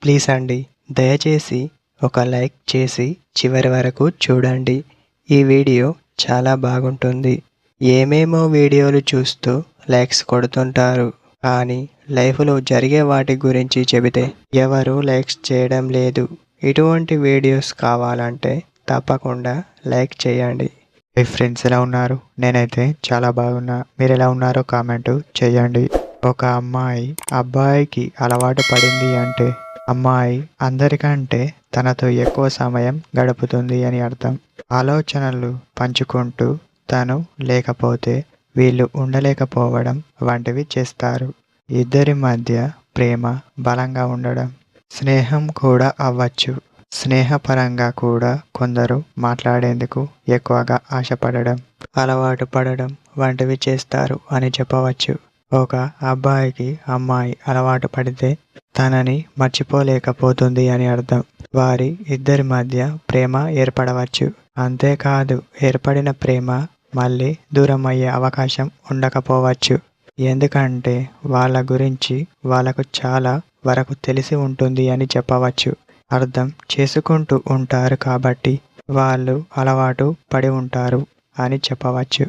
Please అండి, దయచేసి ఒక లైక్ చేసి చివరి వరకు చూడండి. ఈ వీడియో చాలా బాగుంటుంది. ఏమేమో వీడియోలు చూస్తూ లైక్స్ కొడుతుంటారు, కానీ లైఫ్లో జరిగే వాటి గురించి చెబితే ఎవరు లైక్స్ చేయడం లేదు. ఇటువంటి వీడియోస్ కావాలంటే తప్పకుండా లైక్ చేయండి. మీ ఫ్రెండ్స్ ఎలా ఉన్నారు? నేనైతే చాలా బాగున్నా. మీరు ఎలా ఉన్నారో కామెంట్ చేయండి. ఒక అమ్మాయి అబ్బాయికి అలవాటు పడింది అంటే అమ్మాయి అందరికంటే తనతో ఎక్కువ సమయం గడుపుతుంది అని అర్థం. ఆలోచనలు పంచుకుంటూ తను లేకపోతే వీళ్ళు ఉండలేకపోవడం వంటివి చేస్తారు. ఇద్దరి మధ్య ప్రేమ బలంగా ఉండడం, స్నేహం కూడా అవ్వచ్చు. స్నేహపరంగా కూడా కొందరు మాట్లాడేందుకు ఎక్కువగా ఆశపడడం, అలవాటు పడడం వంటివి చేస్తారు అని చెప్పవచ్చు. ఒక అబ్బాయికి అమ్మాయి అలవాటు పడితే తనని మర్చిపోలేకపోతుంది అని అర్థం. వారి ఇద్దరి మధ్య ప్రేమ ఏర్పడవచ్చు. అంతేకాదు, ఏర్పడిన ప్రేమ మళ్ళీ దూరం అయ్యే అవకాశం ఉండకపోవచ్చు. ఎందుకంటే వాళ్ళ గురించి వాళ్ళకు చాలా వరకు తెలిసి ఉంటుంది అని చెప్పవచ్చు. అర్థం చేసుకుంటూ ఉంటారు కాబట్టి వాళ్ళు అలవాటు పడి ఉంటారు అని చెప్పవచ్చు.